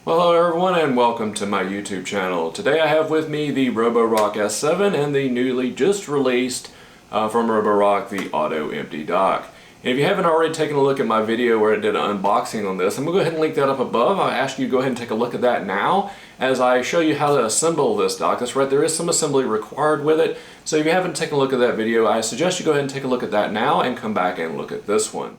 Well, hello everyone and welcome to my YouTube channel. Today I have with me the Roborock S7 and the newly just released from Roborock, the Auto Empty Dock. And if you haven't already taken a look at my video where I did an unboxing on this, I'm going to go ahead and link that up above. I'll ask you to go ahead and take a look at that now as I show you how to assemble this dock. That's right, there is some assembly required with it. So if you haven't taken a look at that video, I suggest you go ahead and take a look at that now and come back and look at this one.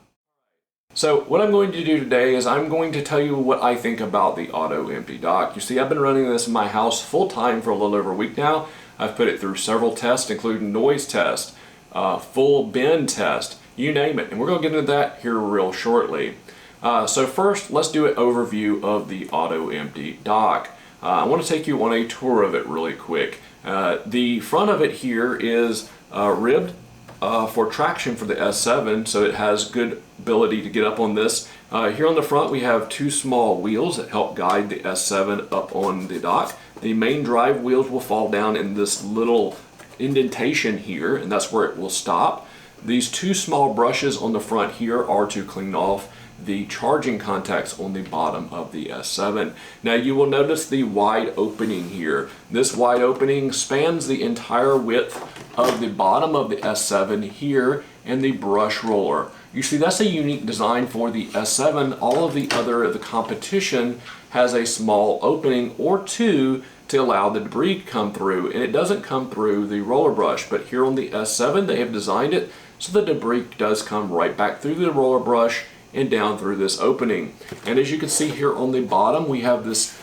So what I'm going to do today is I'm going to tell you what I think about the Auto Empty Dock. You see, I've been running this in my house full time for a little over a week now. I've put it through several tests, including noise test, full bin test, you name it. And we're going to get into that here real shortly. So first, let's do an overview of the Auto Empty Dock. I want to take you on a tour of it really quick. The front of it here is ribbed for traction for the S7, so it has good ability to get up on this. Here on the front we have two small wheels that help guide the S7 up on the dock. The main drive wheels will fall down in this little indentation here, and that's where it will stop. These two small brushes on the front here are to clean off the charging contacts on the bottom of the S7. Now you will notice the wide opening here. This wide opening spans the entire width of the bottom of the S7 here and the brush roller. You see, that's a unique design for the S7. All of the competition has a small opening or two to allow the debris to come through, and it doesn't come through the roller brush, but here on the S7 they have designed it so the debris does come right back through the roller brush and down through this opening. And as you can see here on the bottom, we have this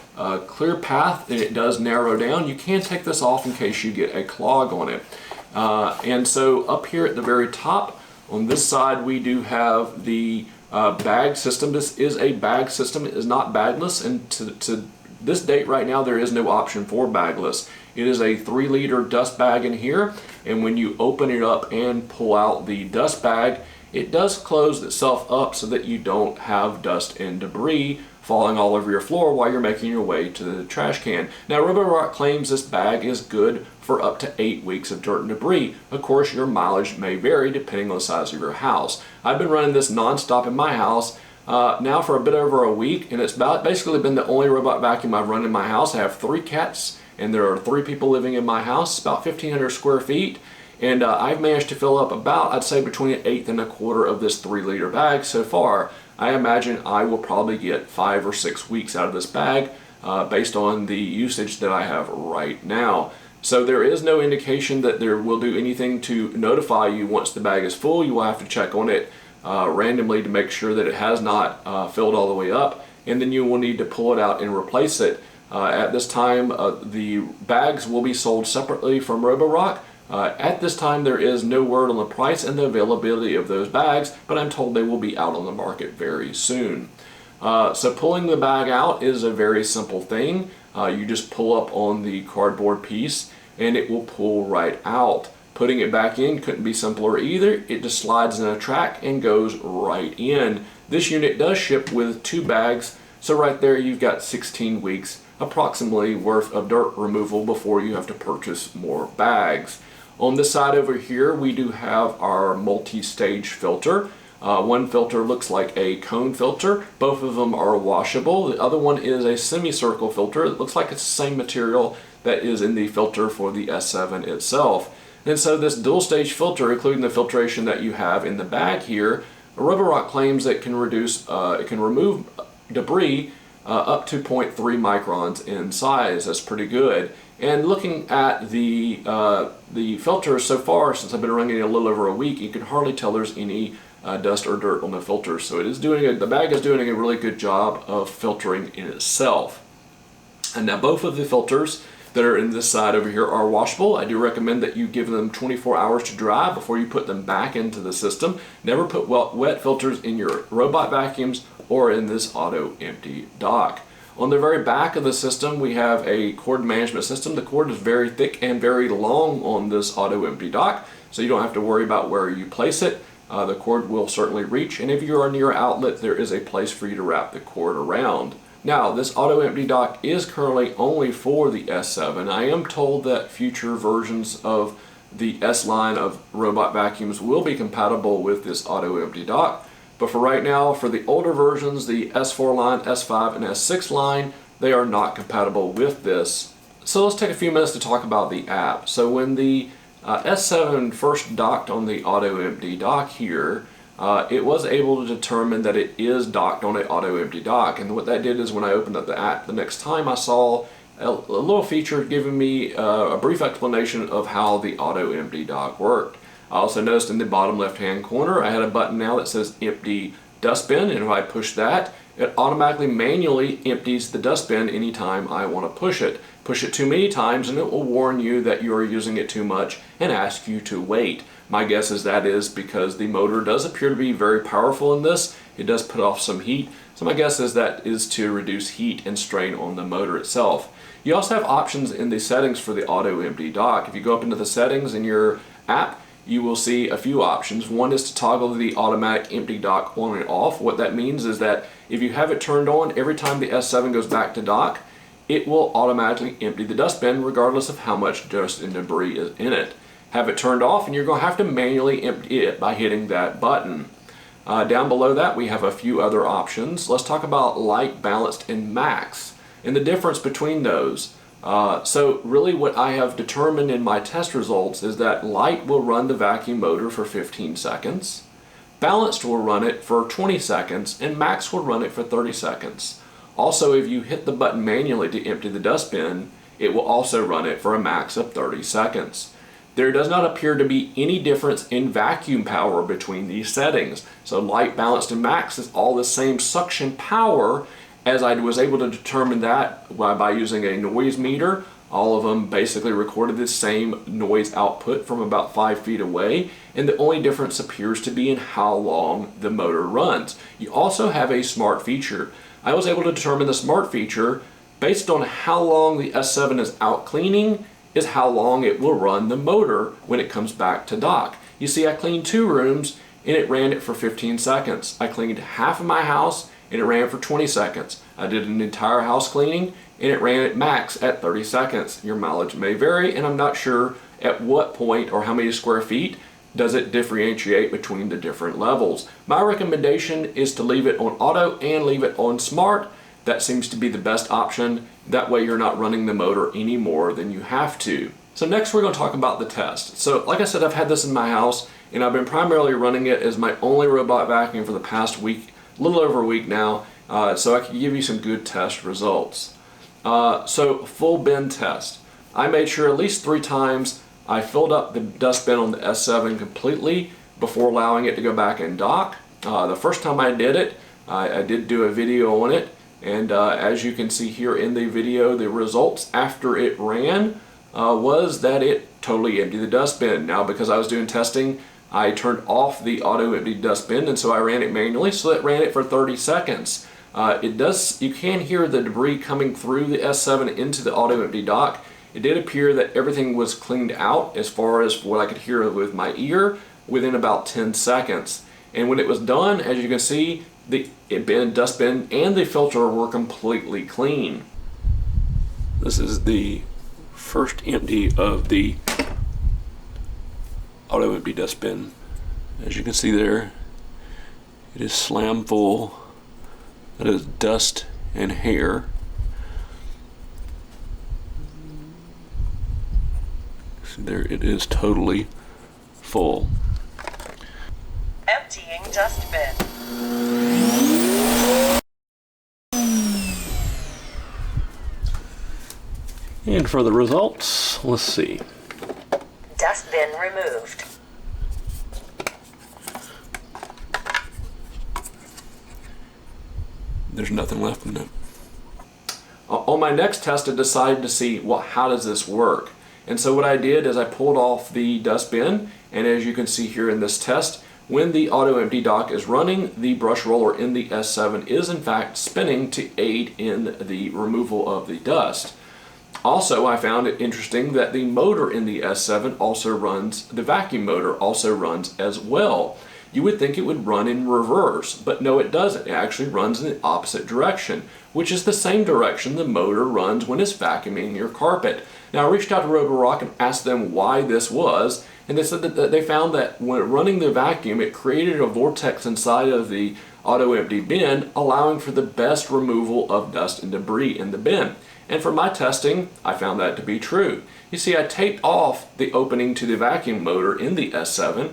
clear path, and it does narrow down. You can take this off in case you get a clog on it. And so up here at the very top, on this side, we do have the bag system. This is a bag system. It is not bagless, and to this date right now, there is no option for bagless. It is a 3-liter dust bag in here, and when you open it up and pull out the dust bag, it does close itself up so that you don't have dust and debris falling all over your floor while you're making your way to the trash can. Now, Roborock claims this bag is good for up to 8 weeks of dirt and debris. Of course, your mileage may vary depending on the size of your house. I've been running this non-stop in my house now for a bit over a week, and it's basically been the only robot vacuum I've run in my house. I have 3 cats, and there are 3 people living in my house. It's about 1,500 square feet. And I've managed to fill up about, I'd say, between an eighth and a quarter of this 3-liter bag so far. I imagine I will probably get 5 or 6 weeks out of this bag based on the usage that I have right now. So there is no indication that there will do anything to notify you once the bag is full. You will have to check on it randomly to make sure that it has not filled all the way up, and then you will need to pull it out and replace it. At this time, the bags will be sold separately from Roborock. At this time, there is no word on the price and the availability of those bags, but I'm told they will be out on the market very soon. So pulling the bag out is a very simple thing. You just pull up on the cardboard piece and it will pull right out. Putting it back in couldn't be simpler either. It just slides in a track and goes right in. This unit does ship with 2 bags, so right there you've got 16 weeks approximately worth of dirt removal before you have to purchase more bags. On this side over here, we do have our multi-stage filter. One filter looks like a cone filter. Both of them are washable. The other one is a semicircle filter. It looks like it's the same material that is in the filter for the S7 itself. And so this dual stage filter, including the filtration that you have in the bag here, Roborock claims that it can remove debris up to 0.3 microns in size. That's pretty good. And looking at the filter so far, since I've been running it a little over a week, you can hardly tell there's any dust or dirt on the filter. So it is the bag is doing a really good job of filtering in itself. And now both of the filters that are in this side over here are washable. I do recommend that you give them 24 hours to dry before you put them back into the system. Never put wet filters in your robot vacuums or in this Auto Empty Dock. On the very back of the system, we have a cord management system. The cord is very thick and very long on this Auto Empty Dock, so you don't have to worry about where you place it. The cord will certainly reach, and if you are near an outlet, there is a place for you to wrap the cord around. Now, this Auto Empty Dock is currently only for the S7. I am told that future versions of the S line of robot vacuums will be compatible with this Auto Empty Dock. But for right now, for the older versions, the S4 line, S5, and S6 line, they are not compatible with this. So let's take a few minutes to talk about the app. So when the S7 first docked on the auto empty dock here, it was able to determine that it is docked on an auto empty dock, and what that did is when I opened up the app the next time, I saw a little feature giving me a brief explanation of how the auto empty dock worked. I also noticed in the bottom left hand corner I had a button now that says empty dustbin, and if I push that, it automatically manually empties the dustbin anytime I want to push it. Push it too many times and it will warn you that you are using it too much and ask you to wait. My guess is that is because the motor does appear to be very powerful in this. It does put off some heat, so my guess is that is to reduce heat and strain on the motor itself. You also have options in the settings for the auto empty dock. If you go up into the settings in your app, you will see a few options. One is to toggle the automatic empty dock on and off. What that means is that if you have it turned on, every time the S7 goes back to dock, it will automatically empty the dustbin regardless of how much dust and debris is in it. Have it turned off and you're going to have to manually empty it by hitting that button. Down below that we have a few other options. Let's talk about light, balanced, and max and the difference between those. So really what I have determined in my test results is that light will run the vacuum motor for 15 seconds, balanced will run it for 20 seconds, and max will run it for 30 seconds. Also, if you hit the button manually to empty the dustbin, it will also run it for a max of 30 seconds. There does not appear to be any difference in vacuum power between these settings. So light, balanced, and max is all the same suction power, as I was able to determine that by using a noise meter. All of them basically recorded the same noise output from about 5 feet away, and the only difference appears to be in how long the motor runs. You also have a smart feature. I was able to determine the smart feature based on how long the S7 is out cleaning is how long it will run the motor when it comes back to dock. You see, I cleaned 2 rooms and it ran it for 15 seconds. I cleaned half of my house and it ran for 20 seconds. I did an entire house cleaning and it ran at max at 30 seconds. Your mileage may vary, and I'm not sure at what point or how many square feet does it differentiate between the different levels. My recommendation is to leave it on auto and leave it on smart. That seems to be the best option. That way you're not running the motor any more than you have to. So next we're going to talk about the test. So like I said, I've had this in my house and I've been primarily running it as my only robot vacuum for the past week, a little over a week now, so I can give you some good test results. So full bin test. I made sure at least 3 times I filled up the dustbin on the S7 completely before allowing it to go back and dock. The first time I did it, I did do a video on it, and as you can see here in the video, the results after it ran was that it totally emptied the dustbin. Now, because I was doing testing, I turned off the auto empty dustbin, and so I ran it manually, so it ran it for 30 seconds. You can hear the debris coming through the S7 into the auto empty dock. It did appear that everything was cleaned out as far as what I could hear with my ear within about 10 seconds. And when it was done, as you can see, the dustbin and the filter were completely clean. This is the first empty of the auto empty dustbin. As you can see there, it is slam full. That is dust and hair. See there, it is totally full. Emptying dustbin. And for the results, let's see. Dustbin removed. There's nothing left in it. On my next test, I decided to see, well, how does this work? And so what I did is I pulled off the dustbin, and as you can see here in this test, when the auto empty dock is running, the brush roller in the S7 is in fact spinning to aid in the removal of the dust. Also, I found it interesting that the motor in the S7 also runs, the vacuum motor also runs as well. You would think it would run in reverse, but no, it doesn't. It actually runs in the opposite direction, which is the same direction the motor runs when it's vacuuming your carpet. Now, I reached out to Roborock and asked them why this was, and they said that they found that when running the vacuum, it created a vortex inside of the auto empty bin, allowing for the best removal of dust and debris in the bin. And for my testing, I found that to be true. You see, I taped off the opening to the vacuum motor in the S7,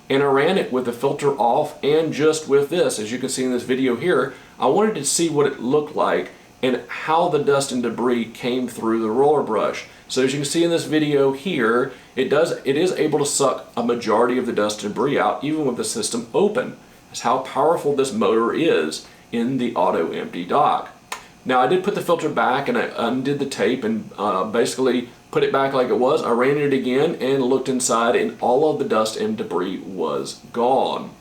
and I ran it with the filter off and just with this. As you can see in this video here, I wanted to see what it looked like and how the dust and debris came through the roller brush. So as you can see in this video here, it is able to suck a majority of the dust and debris out even with the system open. That's how powerful this motor is in the auto empty dock. Now I did put the filter back and I undid the tape and basically put it back like it was. I ran it again and looked inside, and all of the dust and debris was gone.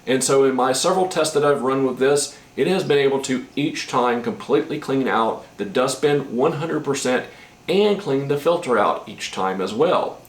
And so in my several tests that I've run with this, it has been able to each time completely clean out the dustbin 100% and clean the filter out each time as well.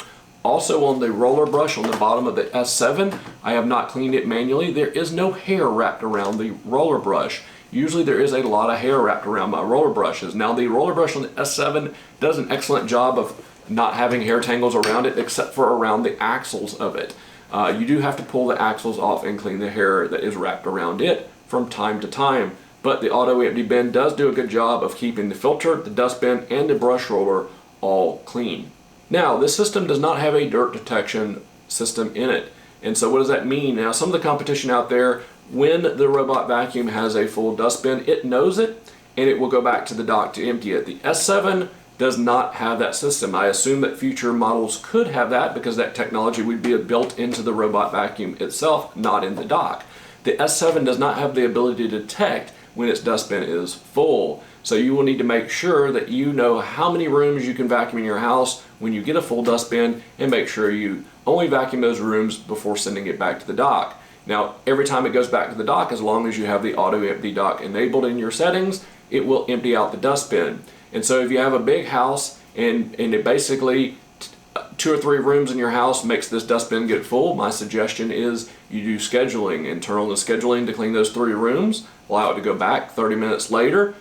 Also on the roller brush on the bottom of the S7, I have not cleaned it manually. There is no hair wrapped around the roller brush. Usually there is a lot of hair wrapped around my roller brushes. Now the roller brush on the S7 does an excellent job of not having hair tangles around it except for around the axles of it. You do have to pull the axles off and clean the hair that is wrapped around it from time to time. But the auto empty bin does do a good job of keeping the filter, the dustbin, and the brush roller all clean. Now this system does not have a dirt detection system in it. And so what does that mean? Now some of the competition out there, when the robot vacuum has a full dustbin, it knows it and it will go back to the dock to empty it. The S7 does not have that system. I assume that future models could have that because that technology would be built into the robot vacuum itself, not in the dock. The S7 does not have the ability to detect when its dustbin is full. So you will need to make sure that you know how many rooms you can vacuum in your house when you get a full dustbin, and make sure you only vacuum those rooms before sending it back to the dock. Now, every time it goes back to the dock, as long as you have the auto empty dock enabled in your settings, it will empty out the dustbin. And so if you have a big house and it basically 2 or 3 rooms in your house makes this dustbin get full, my suggestion is you do scheduling and turn on the scheduling to clean those 3 rooms, allow it to go back 30 minutes later,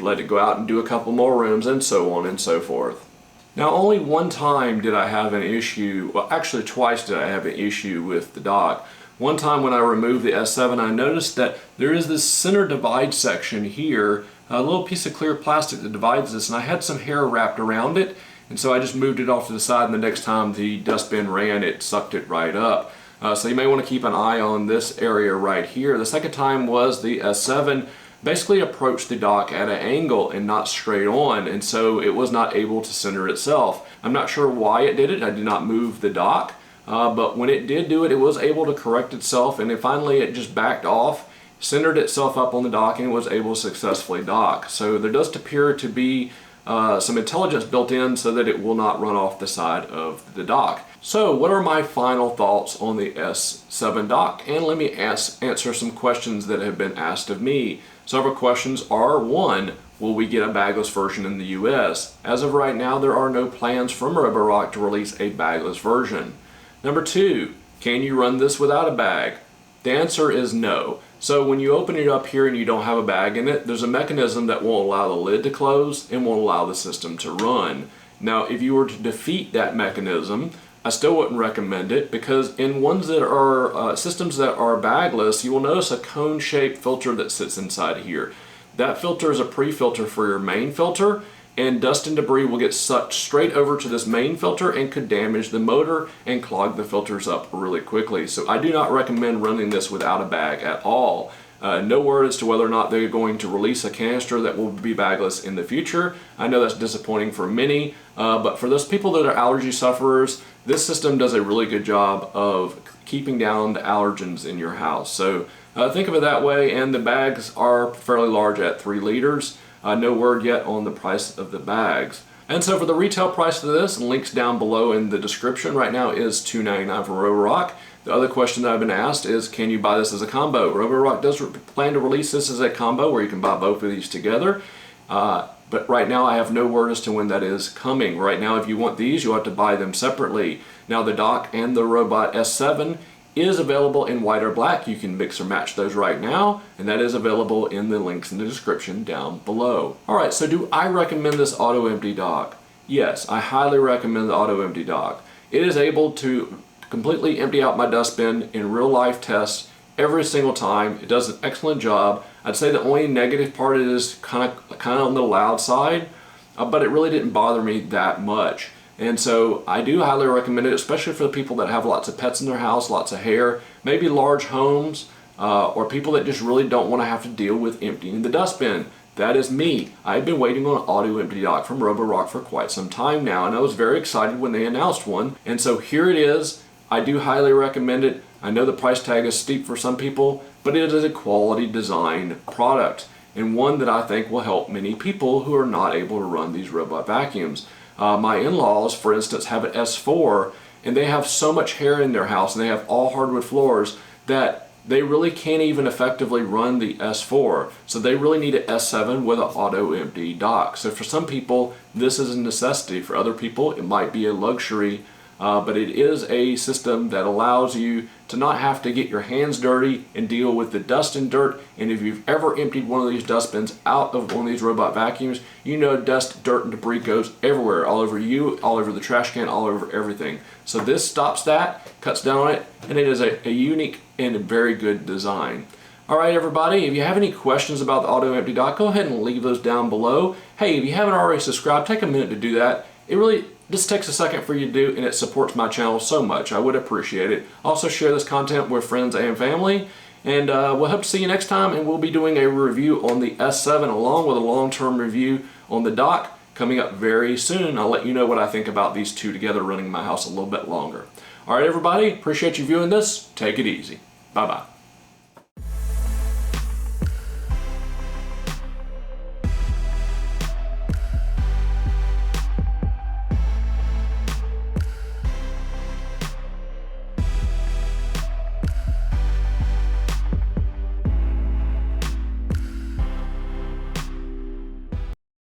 let it go out and do a couple more rooms, and so on and so forth. Now only one time did I have an issue, well actually twice did I have an issue with the dock. One time when I removed the S7, I noticed that there is this center divide section here, a little piece of clear plastic that divides this, and I had some hair wrapped around it, and so I just moved it off to the side, and the next time the dustbin ran, it sucked it right up. So you may want to keep an eye on this area right here. The second time was the S7 basically approached the dock at an angle and not straight on, and so it was not able to center itself. I'm not sure why it did it. I did not move the dock, but when it did do it, it was able to correct itself, and then finally it just backed off, centered itself up on the dock, and was able to successfully dock. So there does appear to be some intelligence built in so that it will not run off the side of the dock. So what are my final thoughts on the S7 dock? And let me answer some questions that have been asked of me. Several questions are: 1, will we get a bagless version in the US? As of right now, there are no plans from Roborock to release a bagless version. Number 2, can you run this without a bag? The answer is no. So when you open it up here and you don't have a bag in it, there's a mechanism that won't allow the lid to close and won't allow the system to run. Now if you were to defeat that mechanism, I still wouldn't recommend it, because in ones that are systems that are bagless, you will notice a cone-shaped filter that sits inside here. That filter is a pre-filter for your main filter, and dust and debris will get sucked straight over to this main filter and could damage the motor and clog the filters up really quickly. So I do not recommend running this without a bag at all. No word as to whether or not they're going to release a canister that will be bagless in the future. I know that's disappointing for many, but for those people that are allergy sufferers, this system does a really good job of keeping down the allergens in your house. So think of it that way, and the bags are fairly large at 3 liters. No word yet on the price of the bags. And so for the retail price of this, links down below in the description, right now is $2.99 from Roborock. The other question that I've been asked is, can you buy this as a combo? Roborock does plan to release this as a combo where you can buy both of these together. But right now I have no word as to when that is coming. Right now if you want these, you have to buy them separately. Now the dock and the robot S7 is available in white or black. You can mix or match those right now, and that is available in the links in the description down below. Alright, so do I recommend this auto empty dock? Yes, I highly recommend the auto empty dock. It is able to completely empty out my dustbin in real life tests every single time. It does an excellent job. I'd say the only negative part is kind of on the loud side, but it really didn't bother me that much. And so I do highly recommend it, especially for the people that have lots of pets in their house, lots of hair, maybe large homes, or people that just really don't want to have to deal with emptying the dustbin. That is me. I've been waiting on an auto empty dock from Roborock for quite some time now, and I was very excited when they announced one. And so here it is. I do highly recommend it. I know the price tag is steep for some people, but it is a quality design product, and one that I think will help many people who are not able to run these robot vacuums. My in-laws, for instance, have an S4, and they have so much hair in their house, and they have all hardwood floors, that they really can't even effectively run the S4. So they really need an S7 with an auto empty dock. So for some people, this is a necessity. For other people, it might be a luxury. But it is a system that allows you to not have to get your hands dirty and deal with the dust and dirt. And if you've ever emptied one of these dustbins out of one of these robot vacuums, you know dust, dirt, and debris goes everywhere, all over you, all over the trash can, all over everything. So this stops that, cuts down on it, and it is a unique and a very good design. All right, everybody, if you have any questions about the auto empty dock, go ahead and leave those down below. Hey, if you haven't already subscribed, take a minute to do that. It really just takes a second for you to do, and it supports my channel so much. I would appreciate it. Also, share this content with friends and family, and we'll hope to see you next time, and we'll be doing a review on the S7 along with a long-term review on the dock coming up very soon. I'll let you know what I think about these two together running my house a little bit longer. All right, everybody, appreciate you viewing this. Take it easy. Bye-bye.